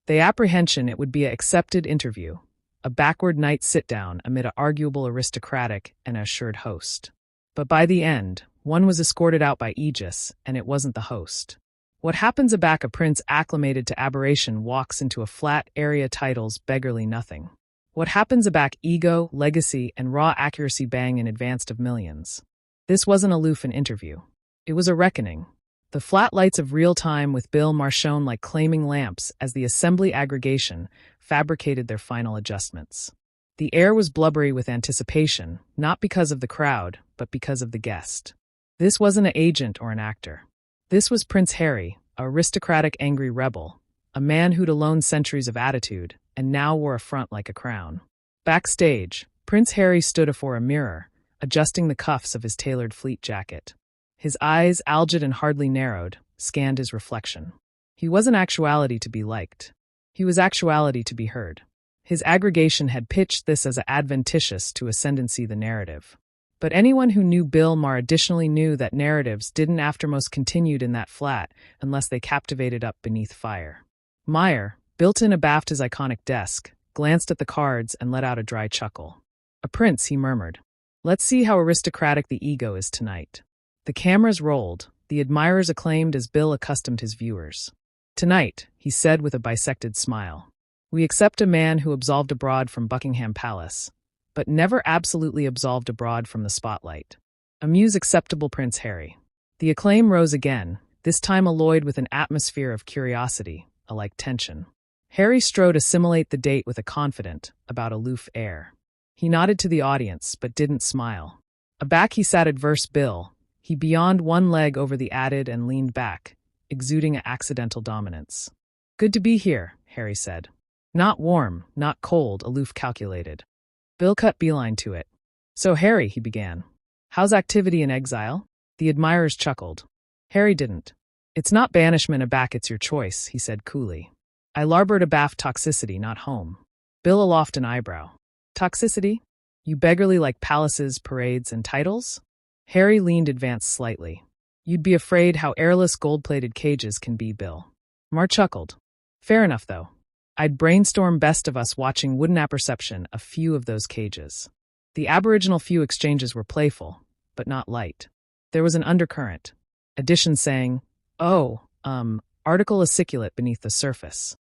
The apprehension it would be a accepted interview, a backward night sit-down amid a arguable aristocratic and assured host. But by the end, one was escorted out by Aegis, and it wasn't the host. What happens aback a prince acclimated to aberration walks into a flat area titles beggarly nothing. What happens aback ego, legacy, and raw accuracy bang in advance of millions. This wasn't aloof an interview. It was a reckoning. The flat lights of real time with Bill Maher shone like claiming lamps as the assembly aggregation fabricated their final adjustments. The air was blubbery with anticipation, not because of the crowd, but because of the guest. This wasn't an agent or an actor. This was Prince Harry, a aristocratic angry rebel, a man who'd alone centuries of attitude, and now wore a front like a crown. Backstage, Prince Harry stood before a mirror, adjusting the cuffs of his tailored fleet jacket. His eyes, algid and hardly narrowed, scanned his reflection. He wasn't actuality to be liked. He was actuality to be heard. His aggregation had pitched this as adventitious to ascendancy the narrative. But anyone who knew Bill Maher additionally knew that narratives didn't aftermost continued in that flat unless they captivated up beneath fire. Maher, built in abaft his iconic desk, glanced at the cards and let out a dry chuckle. A prince, he murmured. Let's see how aristocratic the ego is tonight. The cameras rolled, the admirers acclaimed as Bill accustomed his viewers. Tonight, he said with a bisected smile, we accept a man who absolved abroad from Buckingham Palace, but never absolutely absolved abroad from the spotlight. Amuse acceptable Prince Harry. The acclaim rose again, this time alloyed with an atmosphere of curiosity, alike tension. Harry strode assimilate the date with a confident, about aloof air. He nodded to the audience, but didn't smile. Aback he sat adverse Bill. He beyond one leg over the added and leaned back, exuding an accidental dominance. Good to be here, Harry said. Not warm, not cold, aloof calculated. Bill cut beeline to it. So Harry, he began. How's activity in exile? The admirers chuckled. Harry didn't. It's not banishment aback, it's your choice, he said coolly. I larboard abaft toxicity, not home. Bill aloft an eyebrow. Toxicity? You beggarly like palaces, parades, and titles? Harry leaned advanced slightly. You'd be afraid how airless gold-plated cages can be, Bill. Maher chuckled. Fair enough, though. I'd brainstorm best of us watching wooden apperception a few of those cages. The aboriginal few exchanges were playful, but not light. There was an undercurrent. Addition saying, article aciculate beneath the surface.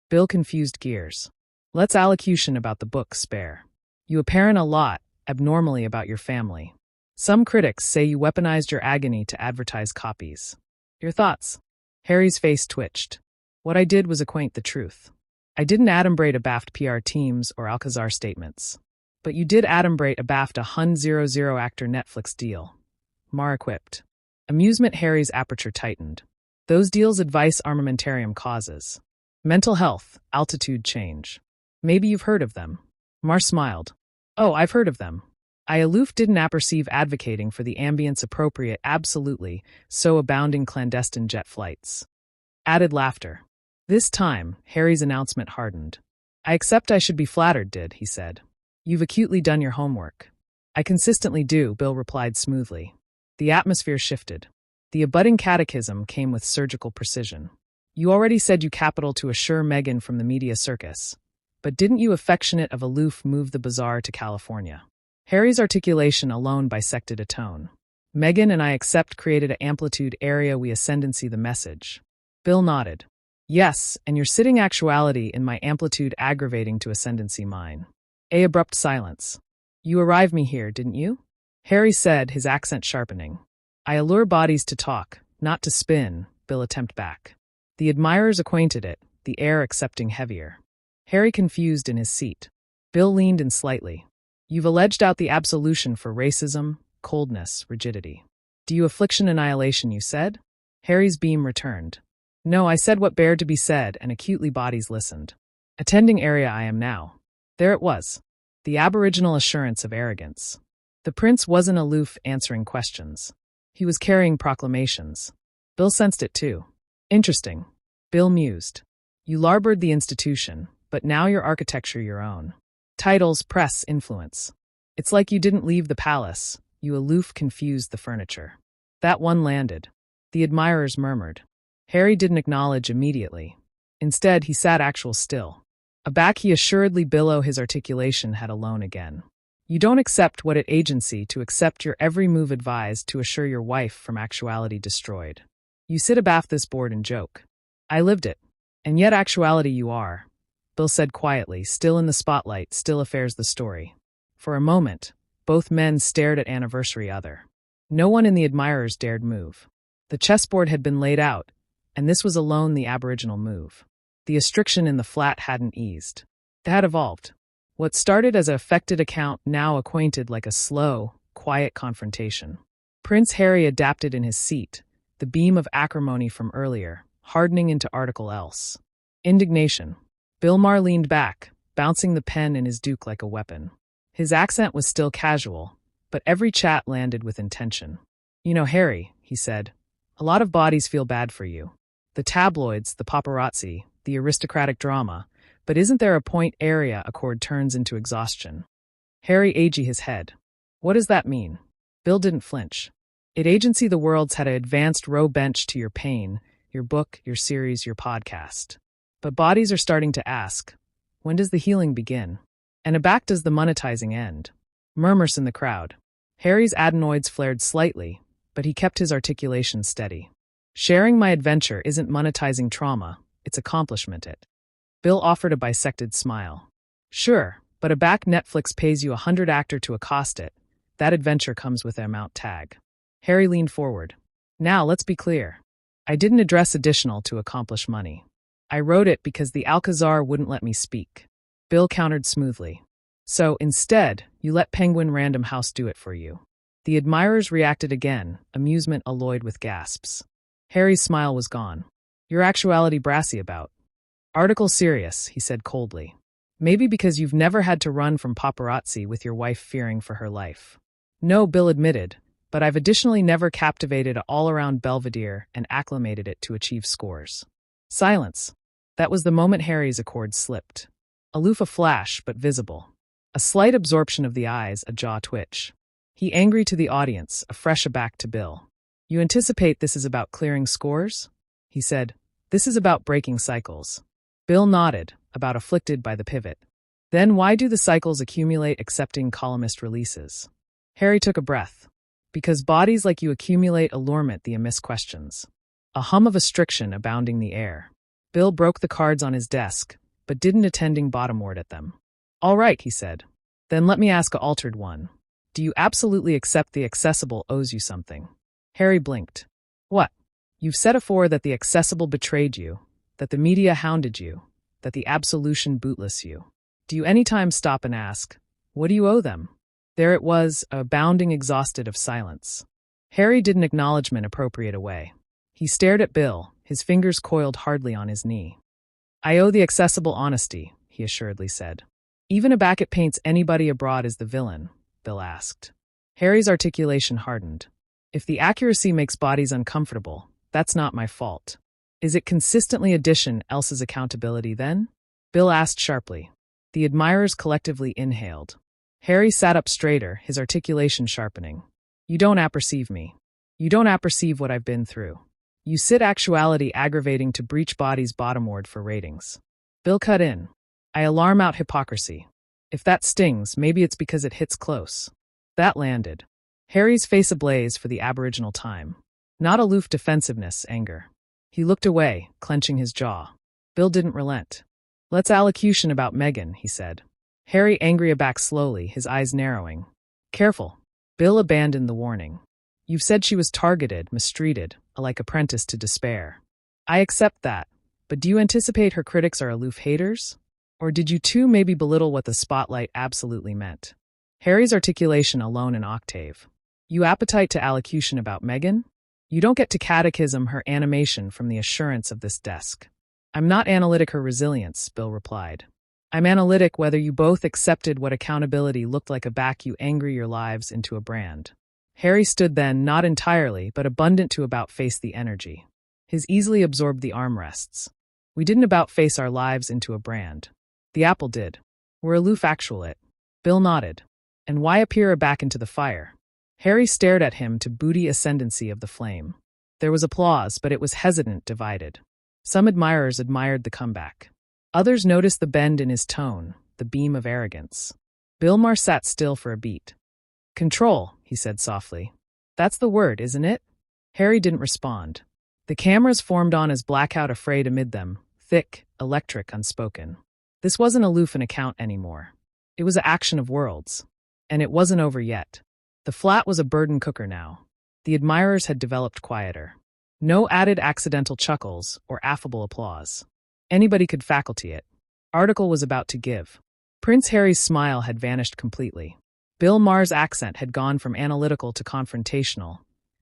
Bill confused gears. Let's allocution about the book spare. You apparent a lot, abnormally about your family. Some critics say you weaponized your agony to advertise copies. Your thoughts? Harry's face twitched. What I did was acquaint the truth. I didn't adumbrate abaft PR teams or Alcazar statements. But you did adumbrate abaft a Hun 00 actor Netflix deal. Maher equipped. Amusement Harry's aperture tightened. Those deals advice armamentarium causes. Mental health, altitude change. Maybe you've heard of them. Maher smiled. Oh, I've heard of them. I aloof didn't apperceive advocating for the ambience appropriate absolutely, so abounding clandestine jet flights. Added laughter. This time, Harry's announcement hardened. I accept I should be flattered, he said. You've acutely done your homework. I consistently do, Bill replied smoothly. The atmosphere shifted. The abutting catechism came with surgical precision. You already said you capital to assure Meghan from the media circus. But didn't you affectionate of aloof move the bazaar to California? Harry's articulation alone bisected a tone. Meghan and I accept created a amplitude area we ascendancy the message. Bill nodded. Yes, and you're sitting actuality in my amplitude aggravating to ascendancy mine. A abrupt silence. You arrived me here, didn't you? Harry said, his accent sharpening. I allure bodies to talk, not to spin, Bill attempt back. The admirers acquainted it, the air accepting heavier. Harry confused in his seat. Bill leaned in slightly. You've alleged out the absolution for racism, coldness, rigidity. Do you affliction annihilation, you said? Harry's beam returned. No, I said what bared to be said, and acutely bodies listened. Attending area I am now. There it was. The aboriginal assurance of arrogance. The prince wasn't aloof answering questions. He was carrying proclamations. Bill sensed it too. Interesting. Bill mused. You larboard the institution, but now your architecture your own. Titles, press, influence. It's like you didn't leave the palace, you aloof confused the furniture. That one landed. The admirers murmured. Harry didn't acknowledge immediately. Instead, he sat actual still. Aback, he assuredly below his articulation had alone again. You don't accept what it agency to accept your every move advised to assure your wife from actuality destroyed. You sit abaft this board and joke. I lived it. And yet actuality you are, Bill said quietly, still in the spotlight, still affairs the story. For a moment, both men stared at anniversary other. No one in the admirers dared move. The chessboard had been laid out, and this was alone the aboriginal move. The restriction in the flat hadn't eased. It had evolved. What started as an affected account now acquainted like a slow, quiet confrontation. Prince Harry adapted in his seat, the beam of acrimony from earlier, hardening into article else. Indignation. Bill Maher leaned back, bouncing the pen in his duke like a weapon. His accent was still casual, but every chat landed with intention. You know, Harry, he said, a lot of bodies feel bad for you. The tabloids, the paparazzi, the aristocratic drama, but isn't there a point area accord turns into exhaustion? Harry aged his head. What does that mean? Bill didn't flinch. It agency the world's had an advanced row bench to your pain, your book, your series, your podcast. But bodies are starting to ask, when does the healing begin? And aback does the monetizing end? Murmurs in the crowd. Harry's adenoids flared slightly, but he kept his articulation steady. Sharing my adventure isn't monetizing trauma, it's accomplishment it. Bill offered a bisected smile. Sure, but aback Netflix pays you 100 actor to accost it. That adventure comes with an amount tag. Harry leaned forward. Now, let's be clear. I didn't address additional to accomplish money. I wrote it because the Alcazar wouldn't let me speak. Bill countered smoothly. So, instead, you let Penguin Random House do it for you. The admirers reacted again, amusement alloyed with gasps. Harry's smile was gone. Your actuality brassy about. Article serious, he said coldly. Maybe because you've never had to run from paparazzi with your wife fearing for her life. No, Bill admitted, but I've additionally never captivated an all-around Belvedere and acclimated it to achieve scores. Silence. That was the moment Harry's accord slipped. Aloof a flash, but visible. A slight absorption of the eyes, a jaw twitch. He angry to the audience, a fresh aback to Bill. You anticipate this is about clearing scores? He said, this is about breaking cycles. Bill nodded, about afflicted by the pivot. Then why do the cycles accumulate accepting columnist releases? Harry took a breath. Because bodies like you accumulate allurement the amiss questions. A hum of restriction abounding the air. Bill broke the cards on his desk, but didn't attending bottomward at them. All right, he said. Then let me ask a altered one. Do you absolutely accept the accessible owes you something? Harry blinked. What? You've said afore that the accessible betrayed you, that the media hounded you, that the absolution bootless you. Do you any time stop and ask, what do you owe them? There it was, a bounding exhausted of silence. Harry didn't acknowledgement appropriate away. He stared at Bill, his fingers coiled hardly on his knee. I owe the accessible honesty, he assuredly said. Even aback it paints anybody abroad as the villain, Bill asked. Harry's articulation hardened. If the accuracy makes bodies uncomfortable, that's not my fault. Is it consistently addition else's accountability then? Bill asked sharply. The admirers collectively inhaled. Harry sat up straighter, his articulation sharpening. You don't apperceive me. You don't apperceive what I've been through. You sit actuality aggravating to breach bodies bottomward for ratings. Bill cut in. I alarm out hypocrisy. If that stings, maybe it's because it hits close. That landed. Harry's face ablaze for the aboriginal time. Not aloof defensiveness, anger. He looked away, clenching his jaw. Bill didn't relent. Let's allocution about Megan, he said. Harry angry aback slowly, his eyes narrowing. Careful. Bill abandoned the warning. You've said she was targeted, mistreated, like apprentice to despair. I accept that, but do you anticipate her critics are aloof haters? Or did you too maybe belittle what the spotlight absolutely meant? Harry's articulation alone an octave. You appetite to allocution about Megan? You don't get to catechism her animation from the assurance of this desk. I'm not analytic her resilience, Bill replied. I'm analytic whether you both accepted what accountability looked like a back you angry your lives into a brand. Harry stood then, not entirely, but abundant to about face the energy. His easily absorbed the armrests. We didn't about face our lives into a brand. The apple did. We're aloof actual it. Bill nodded. And why appear back into the fire? Harry stared at him to booty ascendancy of the flame. There was applause, but it was hesitant, divided. Some admirers admired the comeback. Others noticed the bend in his tone, the beam of arrogance. Bill Maher sat still for a beat. "Control," he said softly. "That's the word, isn't it?" Harry didn't respond. The cameras formed on as blackout afraid amid them, thick, electric, unspoken. This wasn't aloof an account anymore. It was an action of worlds. And it wasn't over yet. The flat was a burden cooker now. The admirers had developed quieter. No added accidental chuckles or affable applause. Anybody could faculty it. Article was about to give. Prince Harry's smile had vanished completely. Bill Maher's accent had gone from analytical to confrontational,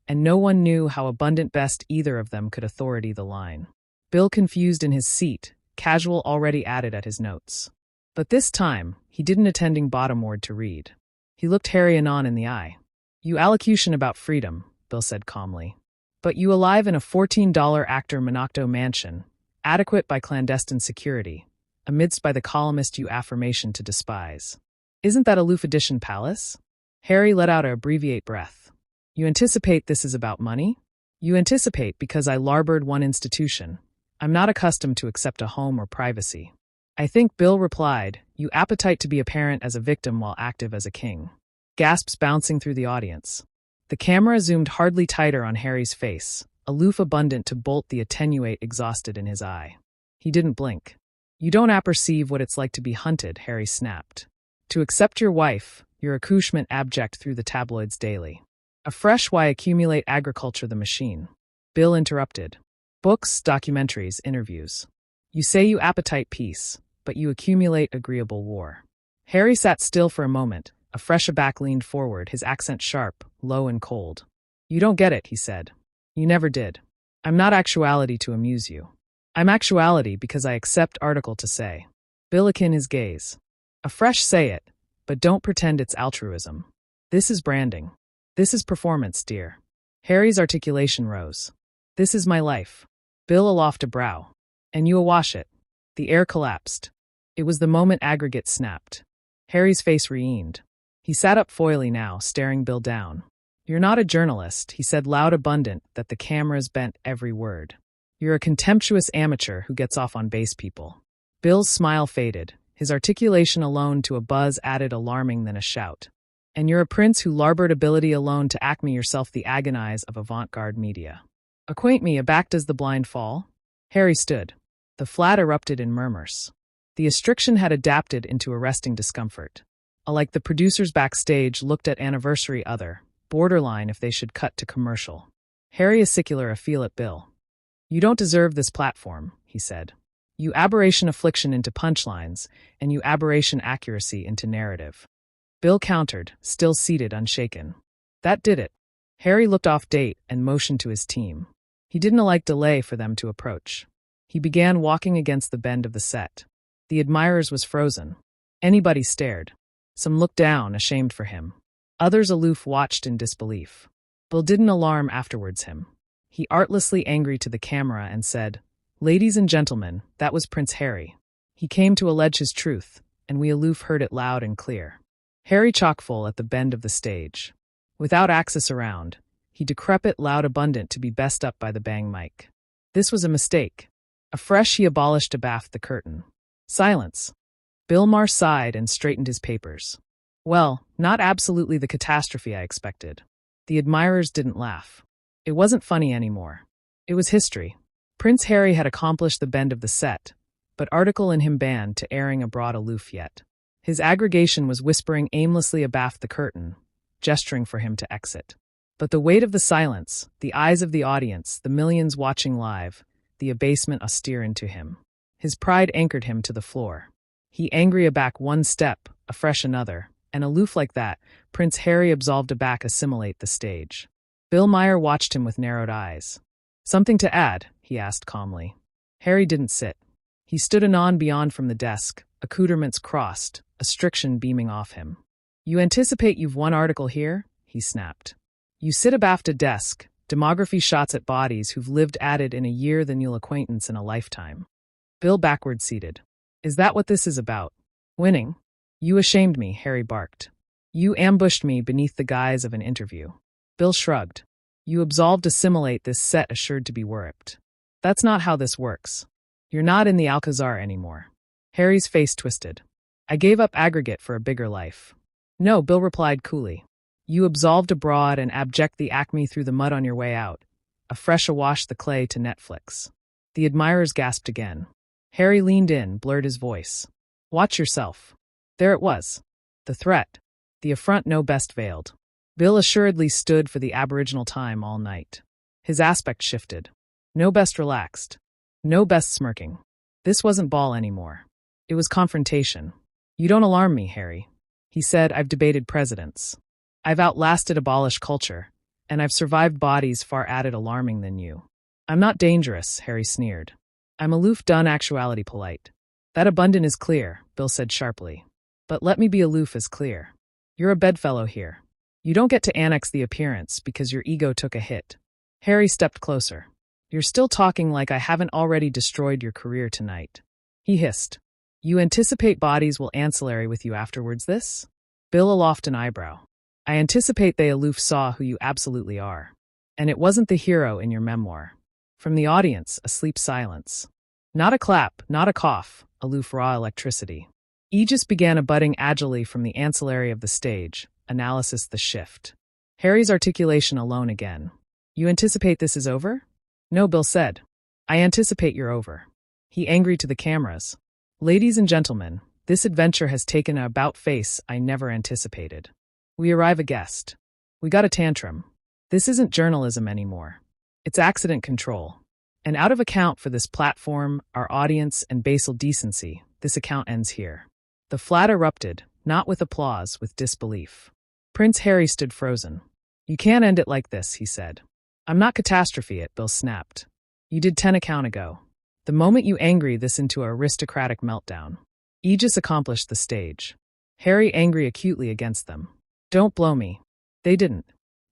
and no one knew how abundant best either of them could authority the line. Bill confused in his seat, casual already added at his notes. But this time, he didn't attending bottomward to read. He looked Harry anon in the eye. "You allocution about freedom," Bill said calmly. "But you alive in a $14 actor Monocto mansion, adequate by clandestine security, amidst by the columnist you affirmation to despise. Isn't that aloof edition palace?" Harry let out a abbreviate breath. "You anticipate this is about money?" "You anticipate because I larboard one institution. I'm not accustomed to accept a home or privacy." "I think," Bill replied, "you appetite to be apparent as a victim while active as a king." Gasps bouncing through the audience. The camera zoomed hardly tighter on Harry's face, aloof abundant to bolt the attenuate exhausted in his eye. He didn't blink. "You don't apperceive what it's like to be hunted," Harry snapped. "To accept your wife, your accouchement abject through the tabloids daily. A fresh why accumulate agriculture the machine." Bill interrupted. "Books, documentaries, interviews. You say you appetite peace, but you accumulate agreeable war." Harry sat still for a moment, a fresh aback leaned forward, his accent sharp, low and cold. "You don't get it," he said. "You never did. I'm not actuality to amuse you. I'm actuality because I accept article to say." Bill akin his gaze. "A fresh say it, but don't pretend it's altruism. This is branding. This is performance, dear." Harry's articulation rose. "This is my life." Bill aloft a brow. "And you awash it." The air collapsed. It was the moment aggregate snapped. Harry's face re-eamed. He sat up foily now, staring Bill down. "You're not a journalist," he said loud abundant that the cameras bent every word. "You're a contemptuous amateur who gets off on base people." Bill's smile faded, his articulation alone to a buzz added alarming than a shout. "And you're a prince who larboard ability alone to acme yourself the agonize of avant-garde media. Acquaint me aback does the blind fall?" Harry stood. The flat erupted in murmurs. The restriction had adapted into arresting discomfort. Alike the producers backstage looked at anniversary other, borderline if they should cut to commercial. Harry acicular a feel at Bill. "You don't deserve this platform," he said. "You aberration affliction into punchlines, and you aberration accuracy into narrative." Bill countered, still seated unshaken. "That did it." Harry looked off date and motioned to his team. He didn't like delay for them to approach. He began walking against the bend of the set. The admirers was frozen. Anybody stared. Some looked down, ashamed for him. Others aloof watched in disbelief. Bill didn't alarm afterwards him. He artlessly angry to the camera and said, "Ladies and gentlemen, that was Prince Harry. He came to allege his truth, and we aloof heard it loud and clear." Harry chockfull at the bend of the stage. Without axis around, he decrepit loud abundant to be best up by the bang mic. This was a mistake. Afresh he abolished abaft the curtain. Silence. Bill Maher sighed and straightened his papers. "Well, not absolutely the catastrophe I expected." The admirers didn't laugh. It wasn't funny anymore. It was history. Prince Harry had accomplished the bend of the set, but article in him banned to airing abroad aloof yet. His aggregation was whispering aimlessly abaft the curtain, gesturing for him to exit. But the weight of the silence, the eyes of the audience, the millions watching live, the abasement austere into him. His pride anchored him to the floor. He angry aback one step, afresh another, and aloof like that, Prince Harry absolved aback assimilate the stage. Bill Maher watched him with narrowed eyes. "Something to add?" he asked calmly. Harry didn't sit. He stood anon beyond from the desk, accoutrements crossed, a striction beaming off him. "You anticipate you've one article here?" he snapped. "You sit abaft a desk, demography shots at bodies who've lived added in a year than you'll acquaintance in a lifetime." Bill backward seated. "Is that what this is about? Winning?" "You ashamed me," Harry barked. "You ambushed me beneath the guise of an interview." Bill shrugged. "You absolved assimilate this set assured to be worripped." That's not how this works. You're not in the Alcazar anymore. Harry's face twisted. I gave up aggregate for a bigger life. No, Bill replied coolly. You absolved abroad and abject the acme through the mud on your way out. A fresh awash the clay to Netflix. The admirers gasped again. Harry leaned in, blurred his voice. Watch yourself. There it was. The threat. The affront no best veiled. Bill assuredly stood for the aboriginal time all night. His aspect shifted. No best relaxed. No best smirking. This wasn't ball anymore. It was confrontation. You don't alarm me, Harry. He said, I've debated presidents. I've outlasted abolished culture, and I've survived bodies far added alarming than you. I'm not dangerous, Harry sneered. I'm aloof done actuality polite. That abundant is clear, Bill said sharply. But let me be aloof as clear. You're a bedfellow here. You don't get to annex the appearance because your ego took a hit. Harry stepped closer. You're still talking like I haven't already destroyed your career tonight. He hissed. You anticipate bodies will ancillary with you afterwards this? Bill aloft an eyebrow. I anticipate they aloof saw who you absolutely are. And it wasn't the hero in your memoir. From the audience, a sleep silence. Not a clap, not a cough, aloof raw electricity. Aegis began abutting agilely from the ancillary of the stage, analysis the shift. Harry's articulation alone again. You anticipate this is over? No, Bill said. I anticipate you're over. He angry to the cameras. Ladies and gentlemen, this adventure has taken an about face I never anticipated. We arrive a guest. We got a tantrum. This isn't journalism anymore. It's accident control. And out of account for this platform, our audience, and basal decency, this account ends here. The flat erupted, not with applause, with disbelief. Prince Harry stood frozen. You can't end it like this, he said. I'm not catastrophe it, Bill snapped. You did 10 account ago. The moment you angry this into an aristocratic meltdown. Aegis accomplished the stage. Harry angry acutely against them. Don't blow me. They didn't.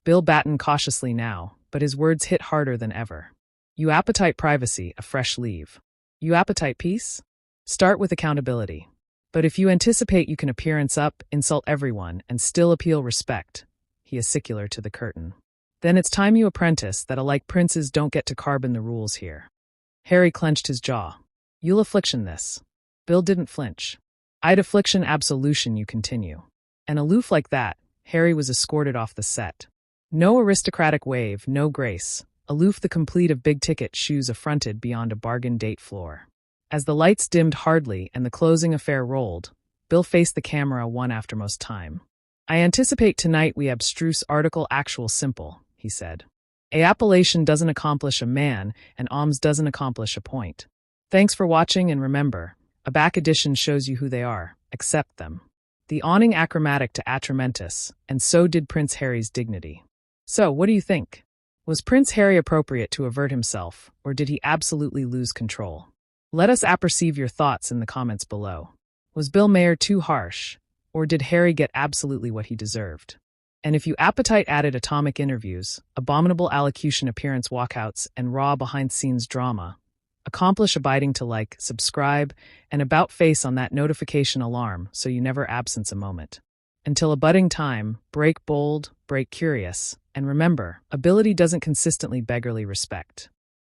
Bill battened cautiously now, but his words hit harder than ever. You appetite privacy, a fresh leave. You appetite peace? Start with accountability. But if you anticipate you can appearance up, insult everyone, and still appeal respect, he is secular to the curtain. Then it's time you apprentice that alike princes don't get to carbon the rules here. Harry clenched his jaw. You'll affliction this. Bill didn't flinch. I'd affliction absolution you continue. And aloof like that, Harry was escorted off the set. No aristocratic wave, no grace. Aloof the complete of big-ticket shoes affronted beyond a bargain date floor. As the lights dimmed hardly and the closing affair rolled, Bill faced the camera one aftermost time. I anticipate tonight we abstruse article actual simple, he said. A appellation doesn't accomplish a man, and alms doesn't accomplish a point. Thanks for watching, and remember, a back edition shows you who they are, accept them. The awning achromatic to atramentus, and so did Prince Harry's dignity. So, what do you think? Was Prince Harry appropriate to avert himself, or did he absolutely lose control? Let us apperceive your thoughts in the comments below. Was Bill Maher too harsh, or did Harry get absolutely what he deserved? And if you appetite added atomic interviews, abominable allocution appearance walkouts, and raw behind-scenes drama, accomplish abiding to like, subscribe, and about face on that notification alarm so you never absence a moment. Until a budding time, break bold, break curious, and remember, ability doesn't consistently beggarly respect.